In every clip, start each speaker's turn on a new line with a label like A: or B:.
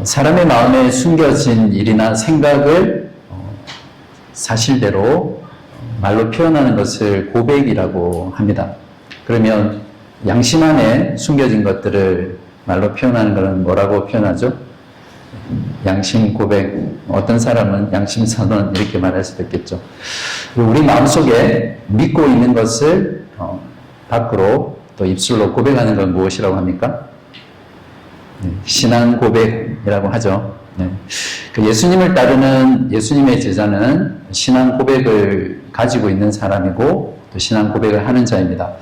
A: 사람의 마음에 숨겨진 일이나 생각을 사실대로 말로 표현하는 것을 고백이라고 합니다. 그러면 양심 안에 숨겨진 것들을 말로 표현하는 것은 뭐라고 표현하죠? 양심 고백, 어떤 사람은 양심 선언 이렇게 말할 수도 있겠죠. 우리 마음속에 믿고 있는 것을 밖으로 또 입술로 고백하는 건 무엇이라고 합니까? 신앙 고백이라고 하죠. 예수님을 따르는 예수님의 제자는 신앙 고백을 가지고 있는 사람이고 또 신앙 고백을 하는 자입니다.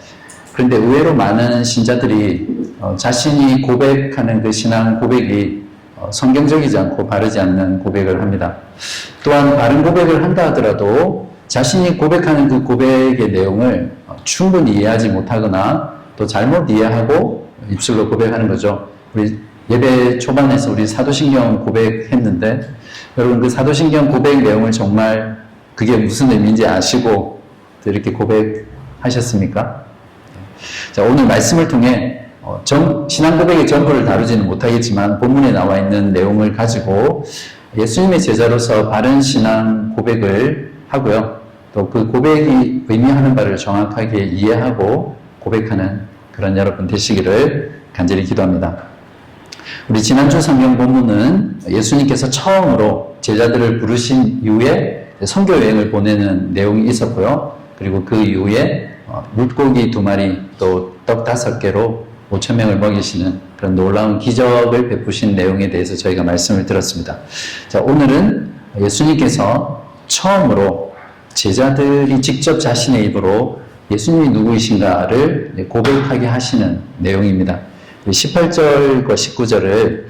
A: 그런데 의외로 많은 신자들이 자신이 고백하는 그 신앙 고백이 성경적이지 않고 바르지 않는 고백을 합니다. 또한 바른 고백을 한다 하더라도 자신이 고백하는 그 고백의 내용을 충분히 이해하지 못하거나 또 잘못 이해하고 입술로 고백하는 거죠. 우리 예배 초반에서 우리 사도신경 고백했는데 여러분 그 사도신경 고백 내용을 정말 그게 무슨 의미인지 아시고 이렇게 고백하셨습니까? 자, 오늘 말씀을 통해 신앙 고백의 전부를 다루지는 못하겠지만 본문에 나와 있는 내용을 가지고 예수님의 제자로서 바른 신앙 고백을 하고요. 또 그 고백이 의미하는 바를 정확하게 이해하고 고백하는 그런 여러분 되시기를 간절히 기도합니다. 우리 지난주 성경 본문은 예수님께서 처음으로 제자들을 부르신 이후에 선교 여행을 보내는 내용이 있었고요. 그리고 그 이후에 물고기 2마리 또 떡 5개로 5,000명을 먹이시는 그런 놀라운 기적을 베푸신 내용에 대해서 저희가 말씀을 들었습니다. 자, 오늘은 예수님께서 처음으로 제자들이 직접 자신의 입으로 예수님이 누구이신가를 고백하게 하시는 내용입니다. 18절과 19절을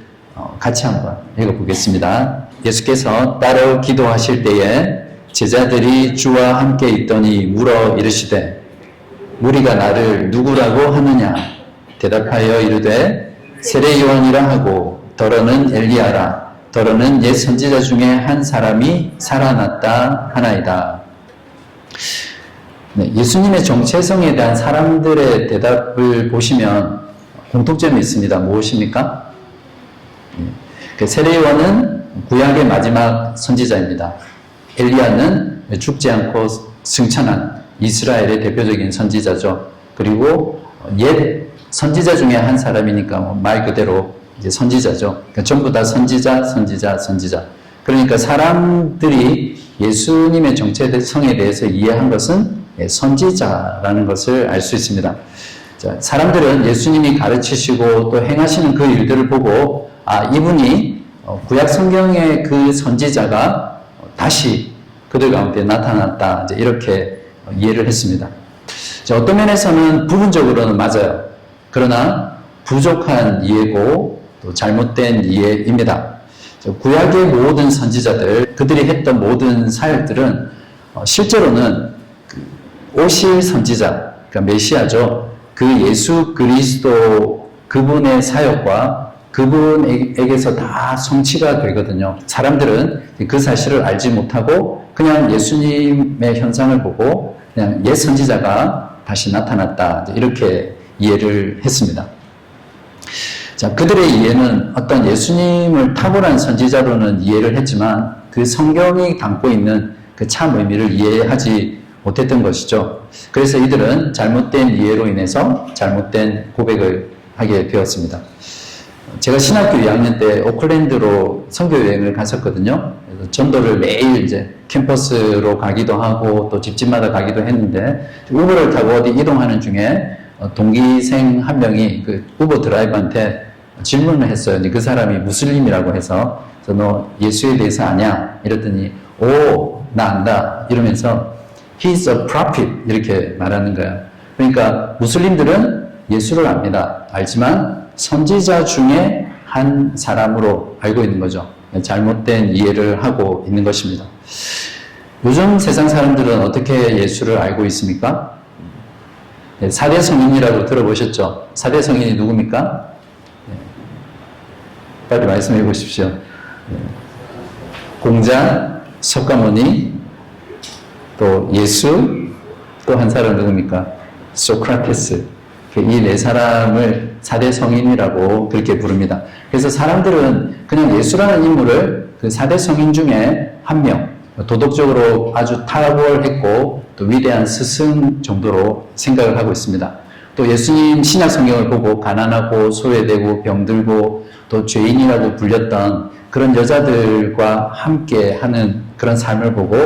A: 같이 한번 읽어보겠습니다. 예수께서 따로 기도하실 때에 제자들이 주와 함께 있더니 물어 이르시되 무리가 나를 누구라고 하느냐? 대답하여 이르되 세례 요한이라 하고 더러는 엘리야라 더러는 옛 선지자 중에 한 사람이 살아났다 하나이다. 네, 예수님의 정체성에 대한 사람들의 대답을 보시면 공통점이 있습니다. 무엇입니까? 세례 요한은 구약의 마지막 선지자입니다. 엘리야는 죽지 않고 승천한 이스라엘의 대표적인 선지자죠. 그리고 옛 선지자 중에 한 사람이니까 말 그대로 이제 선지자죠. 그러니까 전부 다 선지자. 그러니까 사람들이 예수님의 정체성에 대해서 이해한 것은 선지자라는 것을 알 수 있습니다. 자, 사람들은 예수님이 가르치시고 또 행하시는 그 일들을 보고 이분이 구약 성경의 그 선지자가 다시 그들 가운데 나타났다. 이렇게 이해를 했습니다. 자, 어떤 면에서는 부분적으로는 맞아요. 그러나 부족한 이해고 또 잘못된 이해입니다. 구약의 모든 선지자들, 그들이 했던 모든 사역들은 실제로는 오실 선지자, 그러니까 메시아죠. 그 예수 그리스도 그분의 사역과 그분에게서 다 성취가 되거든요. 사람들은 그 사실을 알지 못하고 그냥 예수님의 현상을 보고 그냥 옛 선지자가 다시 나타났다. 이렇게 이해를 했습니다. 자, 그들의 이해는 어떤 예수님을 탁월한 선지자로는 이해를 했지만 그 성경이 담고 있는 그 참 의미를 이해하지 못했던 것이죠. 그래서 이들은 잘못된 이해로 인해서 잘못된 고백을 하게 되었습니다. 제가 신학교 2학년 때 오클랜드로 선교 여행을 갔었거든요. 그래서 전도를 매일 이제 캠퍼스로 가기도 하고 또 집집마다 가기도 했는데 우버를 타고 어디 이동하는 중에 동기생 한 명이 그 우버 드라이버한테 질문을 했어요. 그 사람이 무슬림이라고 해서 너 예수에 대해서 아냐? 이랬더니 나 안다. 이러면서 He's a prophet 이렇게 말하는 거예요. 그러니까 무슬림들은 예수를 압니다. 알지만 선지자 중에 한 사람으로 알고 있는 거죠. 잘못된 이해를 하고 있는 것입니다. 요즘 세상 사람들은 어떻게 예수를 알고 있습니까? 4대 성인이라고 들어보셨죠? 4대 성인이 누굽니까? 빨리 말씀해 보십시오. 공자, 석가모니, 또 예수, 또 한 사람 누굽니까? 소크라테스. 이 4사람을 4대 성인이라고 그렇게 부릅니다. 그래서 사람들은 그냥 예수라는 인물을 그 4대 성인 중에 한 명, 도덕적으로 아주 탁월했고 또 위대한 스승 정도로 생각을 하고 있습니다. 또 예수님 신약 성경을 보고 가난하고 소외되고 병들고 또 죄인이라고 불렸던 그런 여자들과 함께 하는 그런 삶을 보고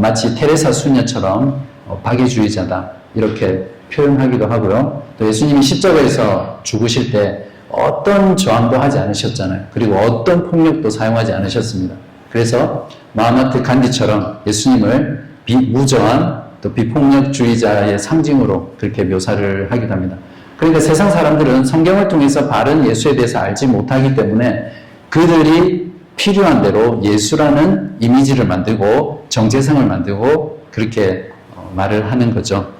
A: 마치 테레사 수녀처럼 박애주의자다 이렇게 표현하기도 하고요. 또 예수님이 십자가에서 죽으실 때 어떤 저항도 하지 않으셨잖아요. 그리고 어떤 폭력도 사용하지 않으셨습니다. 그래서 마하마트 간디처럼 예수님을 비무저한 또 비폭력주의자의 상징으로 그렇게 묘사를 하기도 합니다. 그러니까 세상 사람들은 성경을 통해서 바른 예수에 대해서 알지 못하기 때문에 그들이 필요한 대로 예수라는 이미지를 만들고 정체성을 만들고 그렇게 말을 하는 거죠.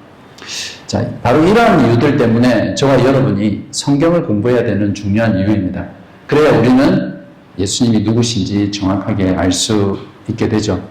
A: 자, 바로 이러한 이유들 때문에 저와 여러분이 성경을 공부해야 되는 중요한 이유입니다. 그래야 우리는 예수님이 누구신지 정확하게 알 수 있게 되죠.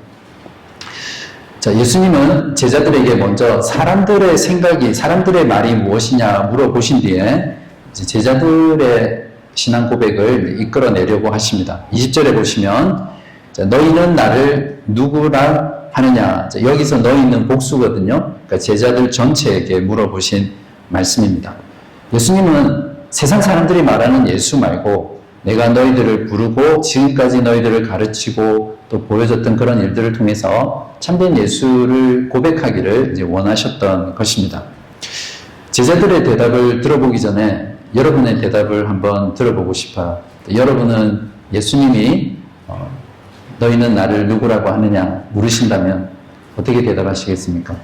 A: 자, 예수님은 제자들에게 먼저 사람들의 생각이, 사람들의 말이 무엇이냐 물어보신 뒤에 제자들의 신앙 고백을 이끌어내려고 하십니다. 20절에 보시면 자, 너희는 나를 누구라 하느냐. 자, 여기서 너희는 복수거든요. 그러니까 제자들 전체에게 물어보신 말씀입니다. 예수님은 세상 사람들이 말하는 예수 말고 내가 너희들을 부르고 지금까지 너희들을 가르치고 또 보여줬던 그런 일들을 통해서 참된 예수를 고백하기를 이제 원하셨던 것입니다. 제자들의 대답을 들어보기 전에 여러분의 대답을 한번 들어보고 싶어요. 여러분은 예수님이 너희는 나를 누구라고 하느냐 물으신다면 어떻게 대답하시겠습니까?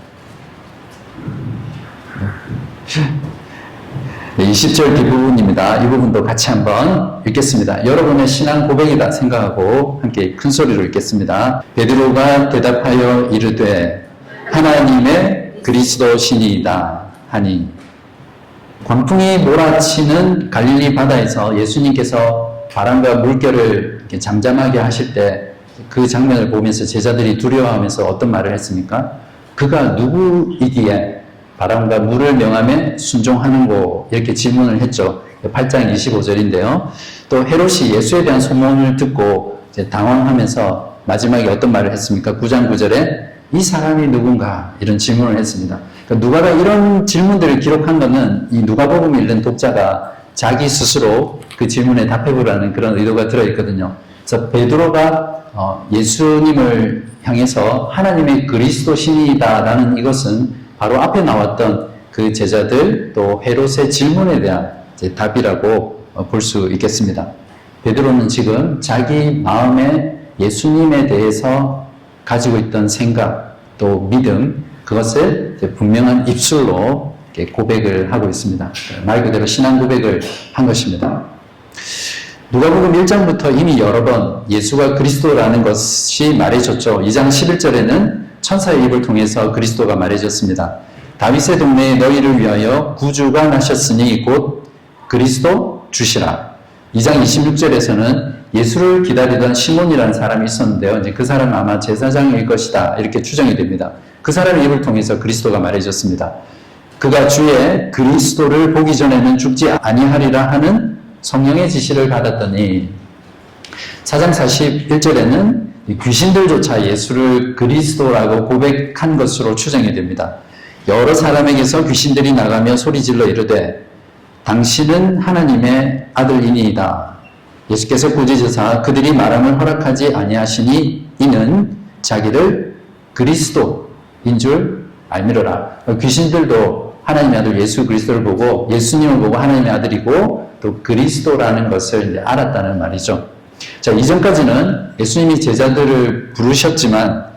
A: 20절 뒷부분입니다. 이 부분도 같이 한번 읽겠습니다. 여러분의 신앙 고백이다 생각하고 함께 큰 소리로 읽겠습니다. 베드로가 대답하여 이르되 하나님의 그리스도시니이다 하니. 광풍이 몰아치는 갈릴리 바다에서 예수님께서 바람과 물결을 이렇게 잠잠하게 하실 때 그 장면을 보면서 제자들이 두려워하면서 어떤 말을 했습니까? 그가 누구이기에 바람과 물을 명함에 순종하는고 이렇게 질문을 했죠. 8장 25절인데요. 또 헤롯이 예수에 대한 소문을 듣고 이제 당황하면서 마지막에 어떤 말을 했습니까? 9장 9절에 이 사람이 누군가 이런 질문을 했습니다. 그러니까 누가가 이런 질문들을 기록한 것은 이 누가복음 읽는 독자가 자기 스스로 그 질문에 답해보라는 그런 의도가 들어있거든요. 그래서 베드로가 예수님을 향해서 하나님의 그리스도 신이다라는 이것은 바로 앞에 나왔던 그 제자들 또 헤롯의 질문에 대한 이제 답이라고 볼 수 있겠습니다. 베드로는 지금 자기 마음에 예수님에 대해서 가지고 있던 생각 또 믿음 그것을 분명한 입술로 고백을 하고 있습니다. 말 그대로 신앙 고백을 한 것입니다. 누가복음 1장부터 이미 여러 번 예수가 그리스도라는 것이 말해졌죠. 2장 11절에는 천사의 입을 통해서 그리스도가 말해졌습니다. 다윗의 동네에 너희를 위하여 구주가 나셨으니 곧 그리스도 주시라. 2장 26절에서는 예수를 기다리던 시몬이라는 사람이 있었는데요. 이제 그 사람은 아마 제사장일 것이다. 이렇게 추정이 됩니다. 그 사람의 입을 통해서 그리스도가 말해졌습니다. 그가 주의 그리스도를 보기 전에는 죽지 아니하리라 하는 성령의 지시를 받았더니 4장 41절에는 귀신들조차 예수를 그리스도라고 고백한 것으로 추정이 됩니다. 여러 사람에게서 귀신들이 나가며 소리질러 이르되 당신은 하나님의 아들이니이다. 예수께서 꾸짖으사 그들이 말함을 허락하지 아니하시니 이는 자기를 그리스도인 줄 알미러라. 귀신들도 하나님의 아들 예수 그리스도를 보고 예수님을 보고 하나님의 아들이고 또 그리스도라는 것을 이제 알았다는 말이죠. 자, 이전까지는 예수님이 제자들을 부르셨지만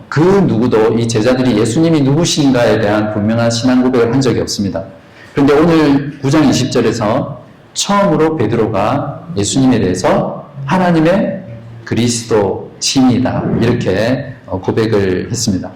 A: 그 누구도 이 제자들이 예수님이 누구신가에 대한 분명한 신앙 고백을 한 적이 없습니다. 그런데 오늘 9장 20절에서 처음으로 베드로가 예수님에 대해서 하나님의 그리스도 신이다 이렇게 고백을 했습니다.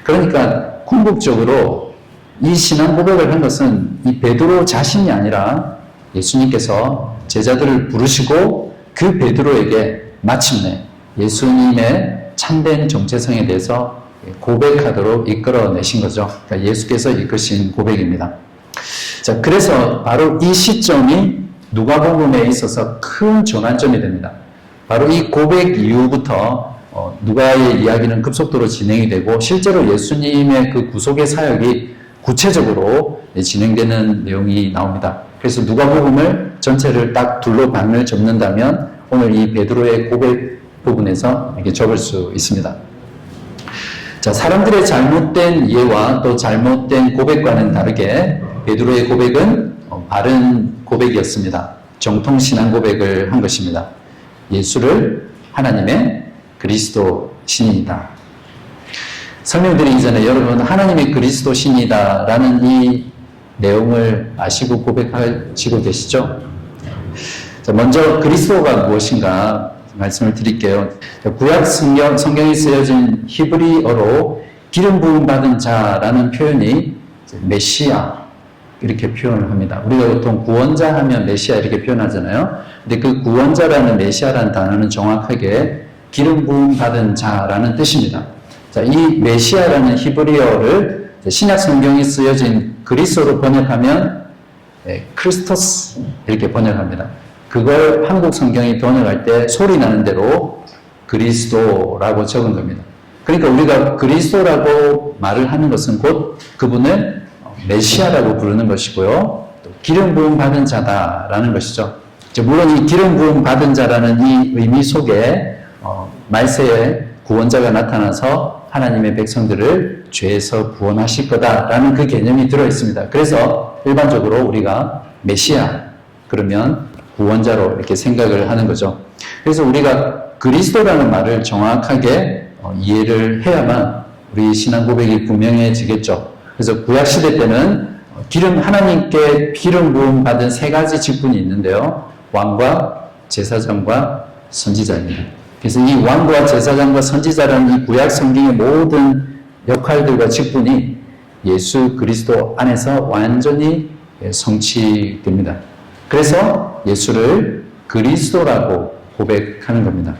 A: 그러니까 궁극적으로 이 신앙 고백을 한 것은 이 베드로 자신이 아니라 예수님께서 제자들을 부르시고 그 베드로에게 마침내 예수님의 참된 정체성에 대해서 고백하도록 이끌어내신 거죠. 그러니까 예수께서 이끄신 고백입니다. 자, 그래서 바로 이 시점이 누가복음에 있어서 큰 전환점이 됩니다. 바로 이 고백 이후부터 누가의 이야기는 급속도로 진행이 되고 실제로 예수님의 그 구속의 사역이 구체적으로 진행되는 내용이 나옵니다. 그래서 누가복음을 전체를 딱 둘로 반을 접는다면 오늘 이 베드로의 고백 부분에서 이렇게 접을 수 있습니다. 자, 사람들의 잘못된 이해와 또 잘못된 고백과는 다르게 베드로의 고백은 바른 고백이었습니다. 정통 신앙 고백을 한 것입니다. 예수를 하나님의 그리스도 신이다. 설명드리기 전에 여러분 하나님의 그리스도 신이다 라는 이 내용을 아시고 고백하시고 계시죠? 자, 먼저 그리스도가 무엇인가 말씀을 드릴게요. 구약 성경에 쓰여진 히브리어로 기름 부음 받은 자라는 표현이 메시아 이렇게 표현을 합니다. 우리가 보통 구원자 하면 메시아 이렇게 표현하잖아요. 근데 그 구원자라는 메시아라는 단어는 정확하게 기름 부음 받은 자라는 뜻입니다. 자, 이 메시아라는 히브리어를 신약 성경에 쓰여진 그리스어로 번역하면 크리스토스 이렇게 번역합니다. 그걸 한국 성경이 번역할 때 소리 나는 대로 그리스도라고 적은 겁니다. 그러니까 우리가 그리스도라고 말을 하는 것은 곧 그분을 메시아라고 부르는 것이고요. 기름 부음 받은 자다라는 것이죠. 물론 이 기름 부음 받은 자라는 이 의미 속에 말세에 구원자가 나타나서 하나님의 백성들을 죄에서 구원하실 거다라는 그 개념이 들어있습니다. 그래서 일반적으로 우리가 메시아 그러면 구원자로 이렇게 생각을 하는 거죠. 그래서 우리가 그리스도라는 말을 정확하게 이해를 해야만 우리 신앙 고백이 분명해지겠죠. 그래서 구약시대 때는 하나님께 기름 부음 받은 세 가지 직분이 있는데요. 왕과 제사장과 선지자입니다. 그래서 이 왕과 제사장과 선지자라는 이 구약 성경의 모든 역할들과 직분이 예수 그리스도 안에서 완전히 성취됩니다. 그래서 예수를 그리스도라고 고백하는 겁니다.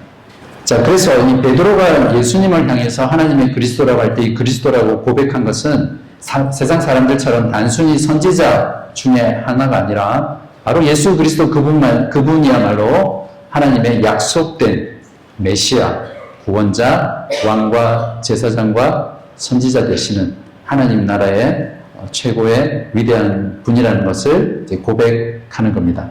A: 자, 그래서 이 베드로가 예수님을 향해서 하나님의 그리스도라고 할 때 이 그리스도라고 고백한 것은 세상 사람들처럼 단순히 선지자 중에 하나가 아니라 바로 예수 그리스도 그분이야말로 하나님의 약속된 메시아, 구원자, 왕과 제사장과 선지자 되시는 하나님 나라의 최고의 위대한 분이라는 것을 고백하는 겁니다.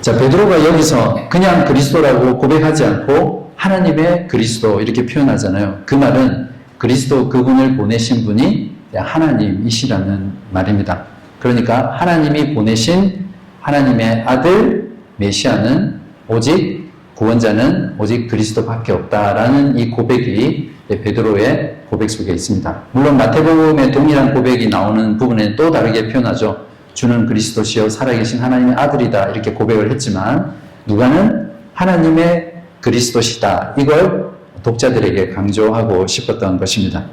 A: 자, 베드로가 여기서 그냥 그리스도라고 고백하지 않고 하나님의 그리스도 이렇게 표현하잖아요. 그 말은 그리스도 그분을 보내신 분이 하나님이시라는 말입니다. 그러니까 하나님이 보내신 하나님의 아들 메시아는 오직 구원자는 오직 그리스도밖에 없다라는 이 고백이 베드로의 고백 속에 있습니다. 물론 마태복음에 동일한 고백이 나오는 부분에 또 다르게 표현하죠. 주는 그리스도시요 살아계신 하나님의 아들이다 이렇게 고백을 했지만 누가는 하나님의 그리스도시다 이걸 독자들에게 강조하고 싶었던 것입니다.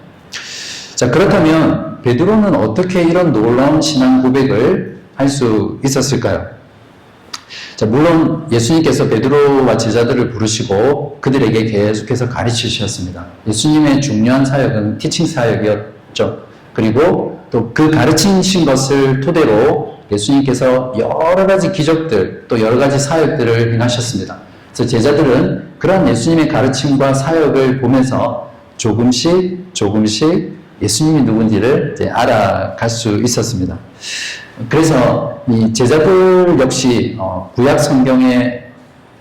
A: 자, 그렇다면 베드로는 어떻게 이런 놀라운 신앙 고백을 할 수 있었을까요? 자, 물론 예수님께서 베드로와 제자들을 부르시고 그들에게 계속해서 가르치셨습니다. 예수님의 중요한 사역은 티칭 사역이었죠. 그리고 또 그 가르치신 것을 토대로 예수님께서 여러 가지 기적들 또 여러 가지 사역들을 행하셨습니다. 그래서 제자들은 그러한 예수님의 가르침과 사역을 보면서 조금씩 예수님이 누군지를 이제 알아갈 수 있었습니다. 그래서 이 제자들 역시 구약 성경의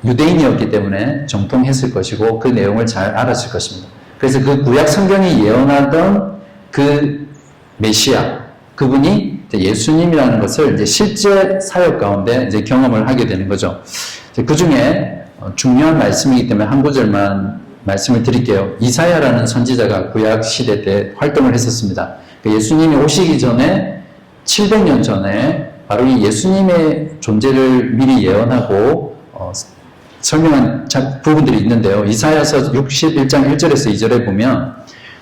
A: 유대인이었기 때문에 정통했을 것이고 그 내용을 잘 알았을 것입니다. 그래서 그 구약 성경이 예언하던 그 메시아 그분이 예수님이라는 것을 이제 실제 사역 가운데 이제 경험을 하게 되는 거죠. 그 중에 중요한 말씀이기 때문에 한 구절만 말씀을 드릴게요. 이사야라는 선지자가 구약 시대 때 활동을 했었습니다. 예수님이 오시기 전에 700년 전에 바로 이 예수님의 존재를 미리 예언하고 설명한 부분들이 있는데요. 이사야서 61장 1절에서 2절에 보면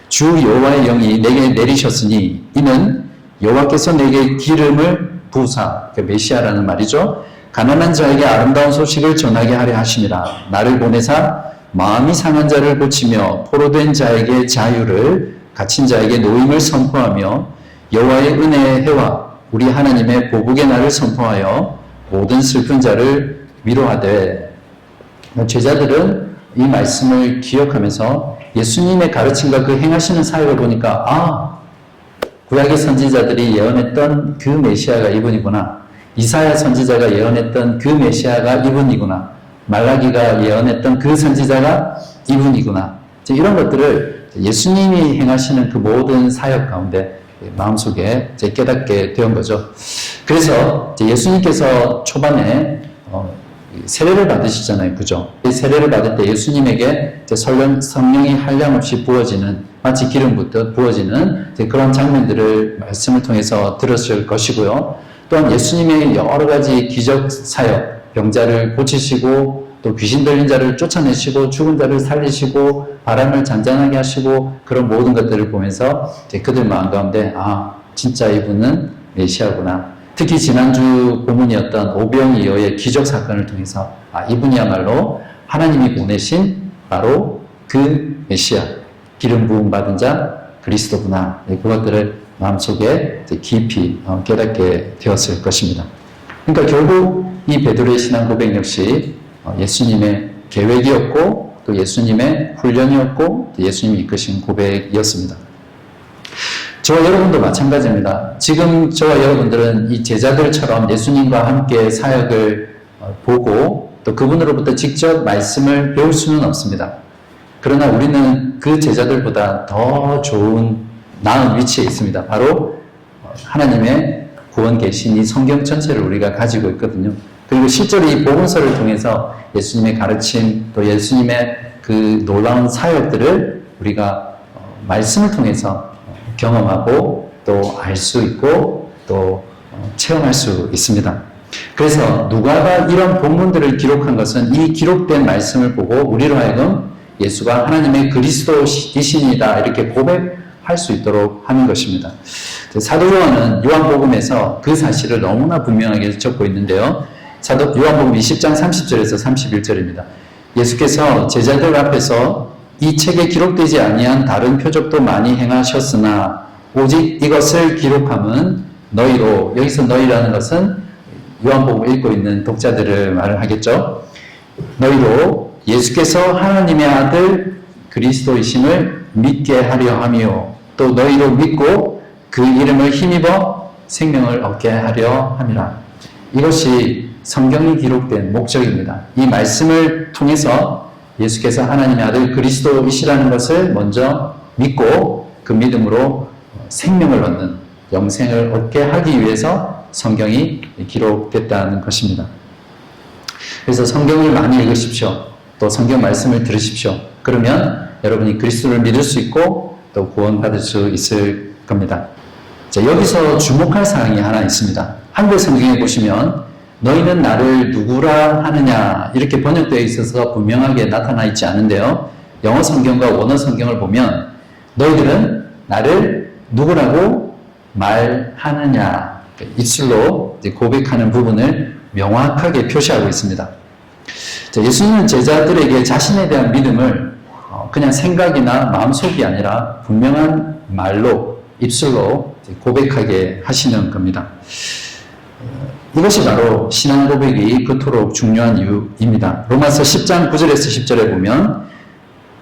A: 주 여호와의 영이 내게 내리셨으니 이는 여호와께서 내게 기름을 부으사 메시아라는 말이죠. 가난한 자에게 아름다운 소식을 전하게 하려 하심이라. 나를 보내사 마음이 상한 자를 고치며 포로된 자에게 자유를 갇힌 자에게 노임을 선포하며 여호와의 은혜의 해와 우리 하나님의 보복의 날을 선포하여 모든 슬픈 자를 위로하되. 제자들은 이 말씀을 기억하면서 예수님의 가르침과 그 행하시는 사역을 보니까 구약의 선지자들이 예언했던 그 메시아가 이분이구나. 이사야 선지자가 예언했던 그 메시아가 이분이구나. 말라기가 예언했던 그 선지자가 이분이구나. 이런 것들을 예수님이 행하시는 그 모든 사역 가운데 마음속에 깨닫게 되는 거죠. 그래서 예수님께서 초반에 세례를 받으시잖아요. 그죠? 이 세례를 받을 때 예수님에게 성령이 한량없이 부어지는, 마치 기름 붓듯 부어지는 그런 장면들을 말씀을 통해서 들었을 것이고요. 또한 예수님의 여러 가지 기적 사역, 병자를 고치시고 또 귀신 들린 자를 쫓아내시고 죽은 자를 살리시고 바람을 잔잔하게 하시고 그런 모든 것들을 보면서 그들 마음 가운데 진짜 이분은 메시아구나. 특히 지난주 본문이었던 오병이어의 기적 사건을 통해서 이분이야말로 하나님이 보내신 바로 그 메시아, 기름 부음 받은 자 그리스도구나. 그것들을 마음속에 깊이 깨닫게 되었을 것입니다. 그러니까 결국 이 베드로의 신앙 고백 역시 예수님의 계획이었고 또 예수님의 훈련이었고 또 예수님이 이끄신 고백이었습니다. 저와 여러분도 마찬가지입니다. 지금 저와 여러분들은 이 제자들처럼 예수님과 함께 사역을 보고 또 그분으로부터 직접 말씀을 배울 수는 없습니다. 그러나 우리는 그 제자들보다 더 좋은 나은 위치에 있습니다. 바로 하나님의 구원 계신 이 성경 전체를 우리가 가지고 있거든요. 그리고 실제로 이 복음서를 통해서 예수님의 가르침 또 예수님의 그 놀라운 사역들을 우리가 말씀을 통해서 경험하고 또 알 수 있고 또 체험할 수 있습니다. 그래서 누가가 이런 본문들을 기록한 것은 이 기록된 말씀을 보고 우리로 하여금 예수가 하나님의 그리스도이신이다 이렇게 고백할 수 있도록 하는 것입니다. 사도 요한은 요한복음에서 그 사실을 너무나 분명하게 적고 있는데요. 사도 요한복음 20장 30절에서 31절입니다. 예수께서 제자들 앞에서 이 책에 기록되지 아니한 다른 표적도 많이 행하셨으나 오직 이것을 기록함은 너희로, 여기서 너희라는 것은 요한복음을 읽고 있는 독자들을 말을 하겠죠. 너희로 예수께서 하나님의 아들 그리스도이심을 믿게 하려 하며 또 너희로 믿고 그 이름을 힘입어 생명을 얻게 하려 함이라. 이것이 성경이 기록된 목적입니다. 이 말씀을 통해서 예수께서 하나님의 아들 그리스도이시라는 것을 먼저 믿고 그 믿음으로 생명을 얻는 영생을 얻게 하기 위해서 성경이 기록됐다는 것입니다. 그래서 성경을 많이 읽으십시오. 또 성경 말씀을 들으십시오. 그러면 여러분이 그리스도를 믿을 수 있고 또 구원받을 수 있을 겁니다. 자, 여기서 주목할 사항이 하나 있습니다. 한글 성경에 보시면 너희는 나를 누구라 하느냐 이렇게 번역되어 있어서 분명하게 나타나 있지 않은데요. 영어 성경과 원어 성경을 보면 너희들은 나를 누구라고 말하느냐 입술로 고백하는 부분을 명확하게 표시하고 있습니다. 자, 예수님은 제자들에게 자신에 대한 믿음을 그냥 생각이나 마음속이 아니라 분명한 말로 입술로 고백하게 하시는 겁니다. 이것이 바로 신앙 고백이 그토록 중요한 이유입니다. 로마서 10장 9절에서 10절에 보면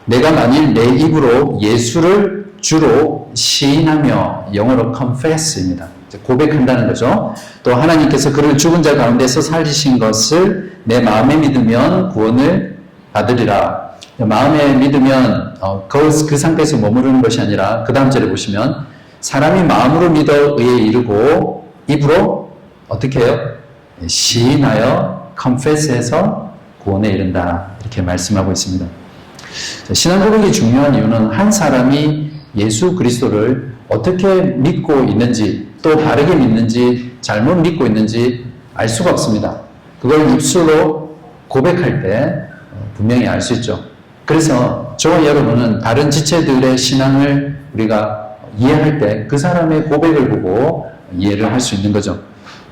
A: 내가 만일 내 입으로 예수를 주로 시인하며 영어로 confess입니다. 고백한다는 거죠. 또 하나님께서 그를 죽은 자 가운데서 살리신 것을 내 마음에 믿으면 구원을 받으리라. 마음에 믿으면 그 상태에서 머무르는 것이 아니라 그 다음 절에 보시면 사람이 마음으로 믿어 의에 이르고 입으로 어떻게 해요? 시인하여 confess해서 구원에 이른다. 이렇게 말씀하고 있습니다. 신앙 고백이 중요한 이유는 한 사람이 예수 그리스도를 어떻게 믿고 있는지 또 바르게 믿는지 잘못 믿고 있는지 알 수가 없습니다. 그걸 입술로 고백할 때 분명히 알 수 있죠. 그래서 저와 여러분은 다른 지체들의 신앙을 우리가 이해할 때 그 사람의 고백을 보고 이해를 할 수 있는 거죠.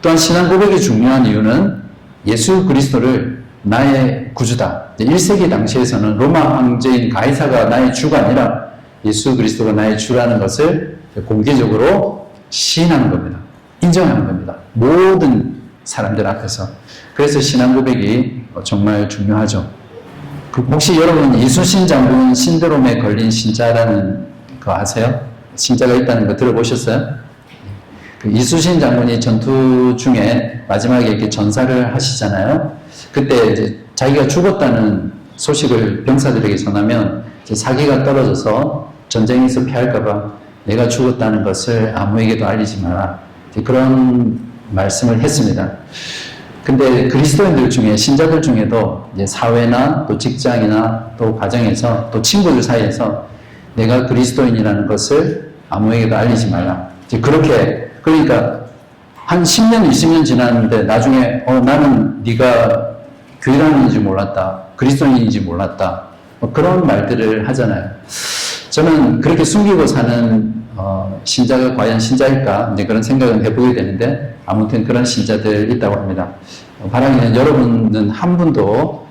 A: 또한 신앙 고백이 중요한 이유는 예수 그리스도를 나의 구주다. 1세기 당시에서는 로마 황제인 가이사가 나의 주가 아니라 예수 그리스도가 나의 주라는 것을 공개적으로 시인하는 겁니다. 인정하는 겁니다. 모든 사람들 앞에서. 그래서 신앙 고백이 정말 중요하죠. 혹시 여러분 이순신 장군 신드롬에 걸린 신자라는 거 아세요? 신자가 있다는 거 들어보셨어요? 이순신 장군이 전투 중에 마지막에 이렇게 전사를 하시잖아요. 그때 이제 자기가 죽었다는 소식을 병사들에게 전하면 이제 사기가 떨어져서 전쟁에서 피할까봐 내가 죽었다는 것을 아무에게도 알리지 마라. 그런 말씀을 했습니다. 근데 그리스도인들 중에, 신자들 중에도 이제 사회나 또 직장이나 또 가정에서 또 친구들 사이에서 내가 그리스도인이라는 것을 아무에게도 알리지 말라. 이제 그렇게, 그러니까 한 10년, 20년 지났는데 나중에 나는 네가 교회 다니는지 몰랐다. 그리스도인인지 몰랐다. 그런 말들을 하잖아요. 저는 그렇게 숨기고 사는 신자가 과연 신자일까? 이제 그런 생각은 해보게 되는데 아무튼 그런 신자들 있다고 합니다. 바라기는 여러분은 한 분도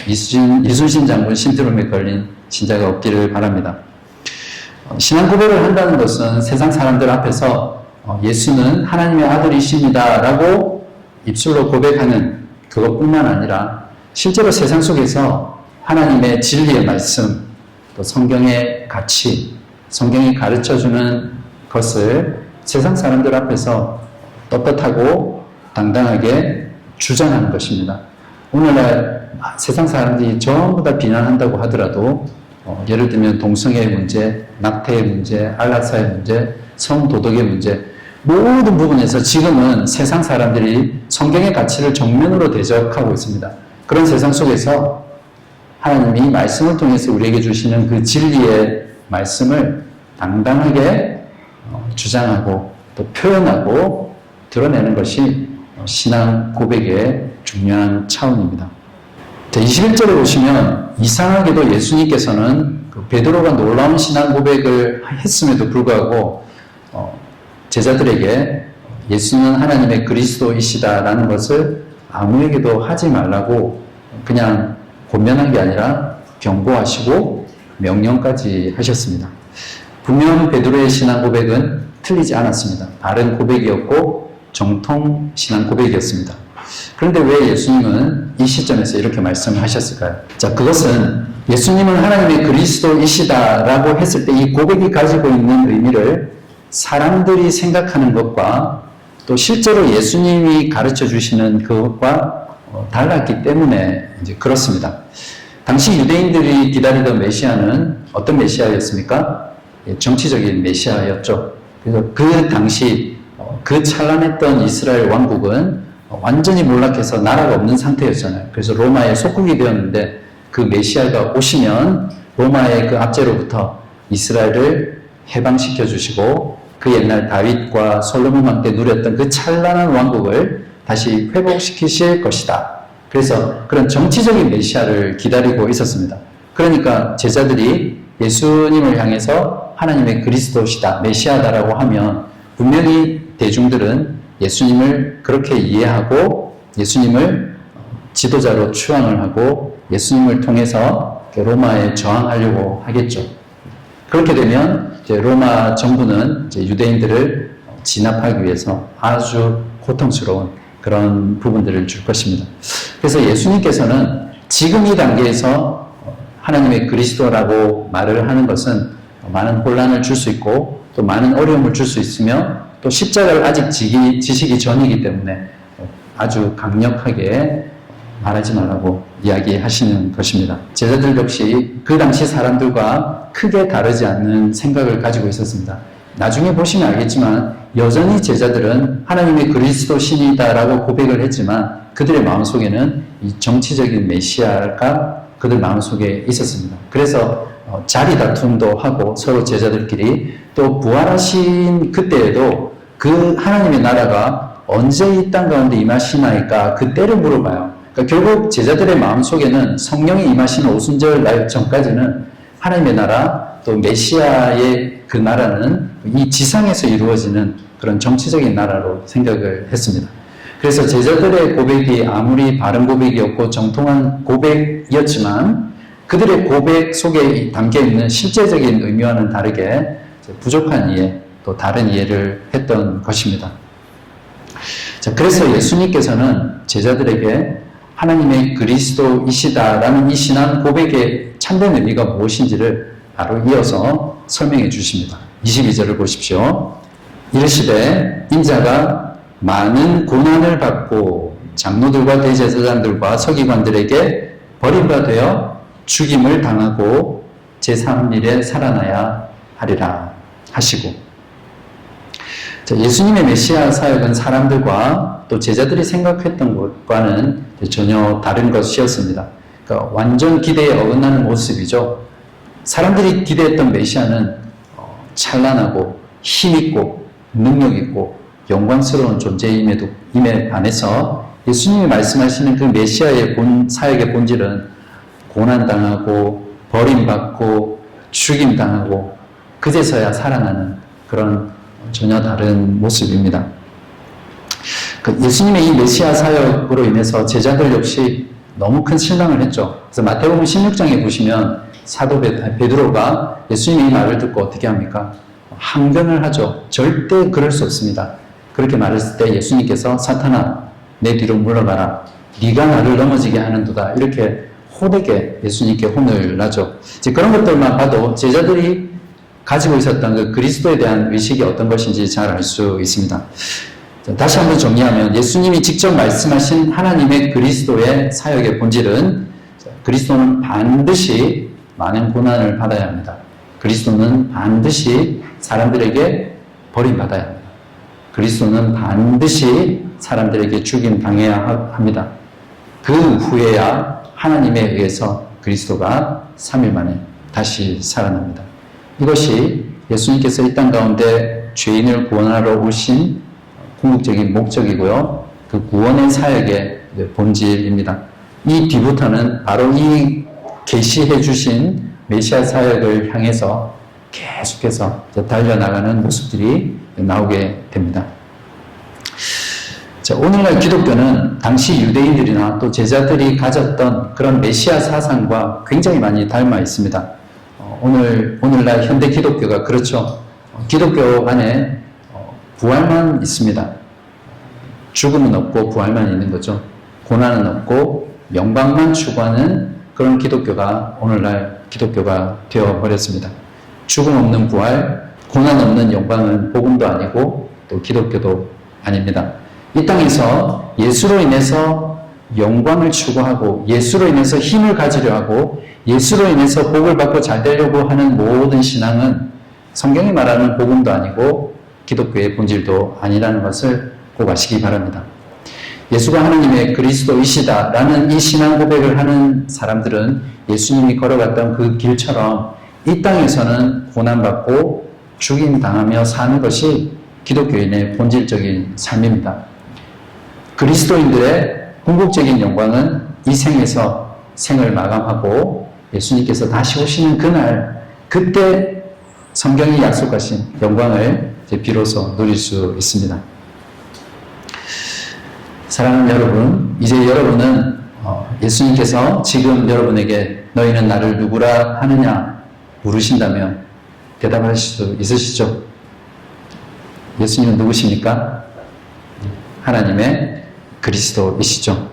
A: 이순신 장군 신드롬에 걸린 신자가 없기를 바랍니다. 신앙 고백을 한다는 것은 세상 사람들 앞에서 예수는 하나님의 아들이십니다 라고 입술로 고백하는 그것뿐만 아니라 실제로 세상 속에서 하나님의 진리의 말씀, 또 성경의 가치, 성경이 가르쳐주는 것을 세상 사람들 앞에서 떳떳하고 당당하게 주장하는 것입니다. 오늘날 세상 사람들이 전부 다 비난한다고 하더라도 예를 들면 동성애의 문제, 낙태의 문제, 안락사의 문제, 성도덕의 문제, 모든 부분에서 지금은 세상 사람들이 성경의 가치를 정면으로 대적하고 있습니다. 그런 세상 속에서 하나님이 말씀을 통해서 우리에게 주시는 그 진리의 말씀을 당당하게 주장하고 또 표현하고 드러내는 것이 신앙 고백의 중요한 차원입니다. 21절을 보시면 이상하게도 예수님께서는 베드로가 놀라운 신앙 고백을 했음에도 불구하고 제자들에게 예수는 하나님의 그리스도이시다라는 것을 아무에게도 하지 말라고 그냥 권면한 게 아니라 경고하시고 명령까지 하셨습니다. 분명 베드로의 신앙 고백은 틀리지 않았습니다. 바른 고백이었고 정통 신앙 고백이었습니다. 그런데 왜 예수님은 이 시점에서 이렇게 말씀을 하셨을까요? 자, 그것은 예수님은 하나님의 그리스도이시다라고 했을 때 이 고백이 가지고 있는 의미를 사람들이 생각하는 것과 또 실제로 예수님이 가르쳐 주시는 그것과 달랐기 때문에 이제 그렇습니다. 당시 유대인들이 기다리던 메시아는 어떤 메시아였습니까? 정치적인 메시아였죠. 그래서 그 당시 그 찬란했던 이스라엘 왕국은 완전히 몰락해서 나라가 없는 상태였잖아요. 그래서 로마의 속국이 되었는데 그 메시아가 오시면 로마의 그 압제로부터 이스라엘을 해방시켜 주시고 그 옛날 다윗과 솔로몬 왕 때 누렸던 그 찬란한 왕국을 다시 회복시키실 것이다. 그래서 그런 정치적인 메시아를 기다리고 있었습니다. 그러니까 제자들이 예수님을 향해서 하나님의 그리스도시다, 메시아다라고 하면 분명히 대중들은 예수님을 그렇게 이해하고 예수님을 지도자로 추앙을 하고 예수님을 통해서 로마에 저항하려고 하겠죠. 그렇게 되면 이제 로마 정부는 이제 유대인들을 진압하기 위해서 아주 고통스러운 그런 부분들을 줄 것입니다. 그래서 예수님께서는 지금 이 단계에서 하나님의 그리스도라고 말을 하는 것은 많은 혼란을 줄 수 있고 또 많은 어려움을 줄 수 있으며 또 십자가를 아직 지시기 전이기 때문에 아주 강력하게 말하지 말라고 이야기하시는 것입니다. 제자들 역시 그 당시 사람들과 크게 다르지 않는 생각을 가지고 있었습니다. 나중에 보시면 알겠지만 여전히 제자들은 하나님의 그리스도 신이다라고 고백을 했지만 그들의 마음속에는 이 정치적인 메시아가 그들 마음속에 있었습니다. 그래서 자리 다툼도 하고 서로 제자들끼리 또 부활하신 그때에도 그 하나님의 나라가 언제 이 땅 가운데 임하시나이까 그 때를 물어봐요. 그러니까 결국 제자들의 마음속에는 성령이 임하시는 오순절 날 전까지는 하나님의 나라 또 메시아의 그 나라는 이 지상에서 이루어지는 그런 정치적인 나라로 생각을 했습니다. 그래서 제자들의 고백이 아무리 바른 고백이었고 정통한 고백이었지만 그들의 고백 속에 담겨 있는 실제적인 의미와는 다르게 부족한 이해, 또 다른 이해를 했던 것입니다. 자, 그래서 예수님께서는 제자들에게 하나님의 그리스도이시다라는 이 신앙 고백의 참된 의미가 무엇인지를 바로 이어서 설명해 주십니다. 22절을 보십시오. 이르시되 인자가 많은 고난을 받고 장로들과 대제사장들과 서기관들에게 버림받아 죽임을 당하고 제3일에 살아나야 하리라 하시고, 자, 예수님의 메시아 사역은 사람들과 또 제자들이 생각했던 것과는 전혀 다른 것이었습니다. 그러니까 완전 기대에 어긋나는 모습이죠. 사람들이 기대했던 메시아는 찬란하고 힘있고 능력있고 영광스러운 존재임에 반해서 예수님이 말씀하시는 그 메시아의 사역의 본질은 고난당하고 버림받고 죽임당하고 그제서야 살아나는 그런 전혀 다른 모습입니다. 예수님의 이 메시아 사역으로 인해서 제자들 역시 너무 큰 실망을 했죠. 그래서 마태복음 16장에 보시면 사도 베드로가 예수님의 이 말을 듣고 어떻게 합니까? 항변을 하죠. 절대 그럴 수 없습니다. 그렇게 말했을 때 예수님께서 사탄아 내 뒤로 물러가라. 네가 나를 넘어지게 하는도다. 이렇게 호되게 예수님께 혼을 나죠. 그런 것들만 봐도 제자들이 가지고 있었던 그 그리스도에 대한 의식이 어떤 것인지 잘 알 수 있습니다. 다시 한번 정리하면 예수님이 직접 말씀하신 하나님의 그리스도의 사역의 본질은 그리스도는 반드시 많은 고난을 받아야 합니다. 그리스도는 반드시 사람들에게 버림받아야 합니다. 그리스도는 반드시 사람들에게 죽임 당해야 합니다. 그 후에야 하나님에 의해서 그리스도가 3일 만에 다시 살아납니다. 이것이 예수님께서 이 땅 가운데 죄인을 구원하러 오신 궁극적인 목적이고요. 그 구원의 사역의 본질입니다. 이 뒤부터는 바로 이 계시해 주신 메시아 사역을 향해서 계속해서 달려나가는 모습들이 나오게 됩니다. 자, 오늘날 기독교는 당시 유대인들이나 또 제자들이 가졌던 그런 메시아 사상과 굉장히 많이 닮아 있습니다. 오늘날 현대 기독교가 그렇죠. 기독교 안에 부활만 있습니다. 죽음은 없고 부활만 있는 거죠. 고난은 없고 영광만 추구하는 그런 기독교가 오늘날 기독교가 되어버렸습니다. 죽음 없는 부활, 고난 없는 영광은 복음도 아니고 또 기독교도 아닙니다. 이 땅에서 예수로 인해서 영광을 추구하고 예수로 인해서 힘을 가지려 하고 예수로 인해서 복을 받고 잘 되려고 하는 모든 신앙은 성경이 말하는 복음도 아니고 기독교의 본질도 아니라는 것을 꼭 아시기 바랍니다. 예수가 하나님의 그리스도이시다라는 이 신앙 고백을 하는 사람들은 예수님이 걸어갔던 그 길처럼 이 땅에서는 고난받고 죽임당하며 사는 것이 기독교인의 본질적인 삶입니다. 그리스도인들의 궁극적인 영광은 이 생에서 생을 마감하고 예수님께서 다시 오시는 그날, 그때 성경이 약속하신 영광을 비로소 누릴 수 있습니다. 사랑하는 여러분, 이제 여러분은 예수님께서 지금 여러분에게 너희는 나를 누구라 하느냐 물으신다면 대답하실 수 있으시죠? 예수님은 누구십니까? 하나님의 그리스도이시죠.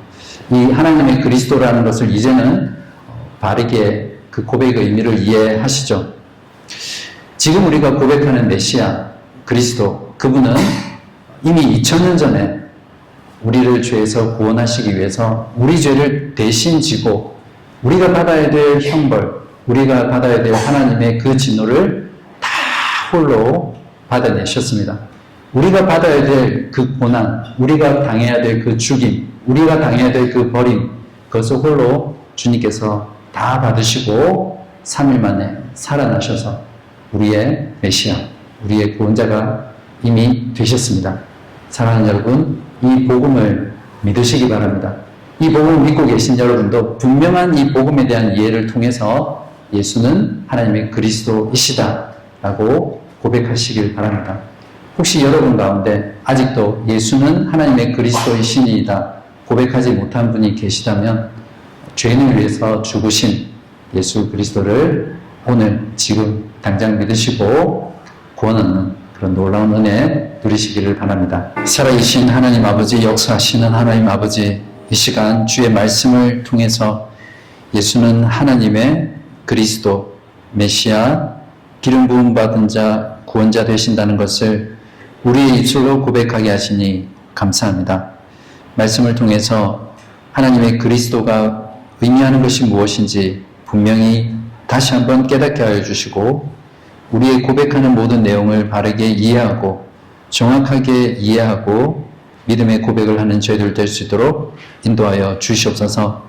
A: 이 하나님의 그리스도라는 것을 이제는 바르게 그 고백의 의미를 이해하시죠. 지금 우리가 고백하는 메시아, 그리스도, 그분은 이미 2000년 전에 우리를 죄에서 구원하시기 위해서 우리 죄를 대신 지고 우리가 받아야 될 형벌, 우리가 받아야 될 하나님의 그 진노를 다 홀로 받아내셨습니다. 우리가 받아야 될 그 고난, 우리가 당해야 될 그 죽임, 우리가 당해야 될 그 버림, 그것을 홀로 주님께서 다 받으시고 3일 만에 살아나셔서 우리의 메시아, 우리의 구원자가 이미 되셨습니다. 사랑하는 여러분, 이 복음을 믿으시기 바랍니다. 이 복음을 믿고 계신 여러분도 분명한 이 복음에 대한 이해를 통해서 예수는 하나님의 그리스도이시다라고 고백하시길 바랍니다. 혹시 여러분 가운데 아직도 예수는 하나님의 그리스도이시니이다 고백하지 못한 분이 계시다면 죄인을 위해서 죽으신 예수 그리스도를 오늘 지금 당장 믿으시고 구원 얻는 그런 놀라운 은혜 누리시기를 바랍니다. 살아계신 하나님 아버지, 역사하시는 하나님 아버지, 이 시간 주의 말씀을 통해서 예수는 하나님의 그리스도, 메시아, 기름 부음 받은 자, 구원자 되신다는 것을 우리의 입술로 고백하게 하시니 감사합니다. 말씀을 통해서 하나님의 그리스도가 의미하는 것이 무엇인지 분명히 다시 한번 깨닫게 하여 주시고, 우리의 고백하는 모든 내용을 바르게 이해하고 정확하게 이해하고 믿음의 고백을 하는 저희들 될 수 있도록 인도하여 주시옵소서.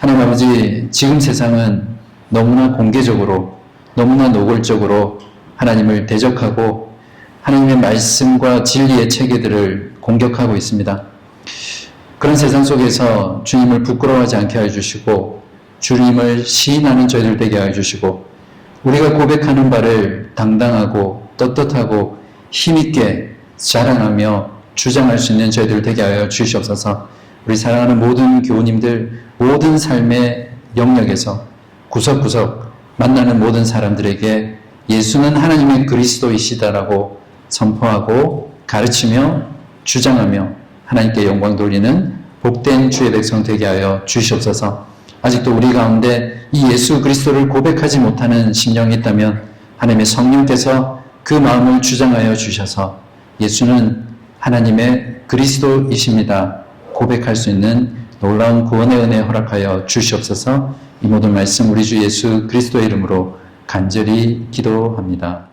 A: 하나님 아버지, 지금 세상은 너무나 공개적으로, 너무나 노골적으로 하나님을 대적하고 하나님의 말씀과 진리의 체계들을 공격하고 있습니다. 그런 세상 속에서 주님을 부끄러워하지 않게 하여 주시고, 주님을 시인하는 저희들 되게 하여 주시고, 우리가 고백하는 바를 당당하고 떳떳하고 힘있게 자랑하며 주장할 수 있는 저희들 되게 하여 주시옵소서. 우리 사랑하는 모든 교우님들, 모든 삶의 영역에서 구석구석 만나는 모든 사람들에게 예수는 하나님의 그리스도이시다라고 선포하고 가르치며 주장하며 하나님께 영광 돌리는 복된 주의 백성 되게 하여 주시옵소서. 아직도 우리 가운데 이 예수 그리스도를 고백하지 못하는 심령이 있다면 하나님의 성령께서 그 마음을 주장하여 주셔서 예수는 하나님의 그리스도이십니다 고백할 수 있는 놀라운 구원의 은혜 허락하여 주시옵소서. 이 모든 말씀 우리 주 예수 그리스도의 이름으로 간절히 기도합니다.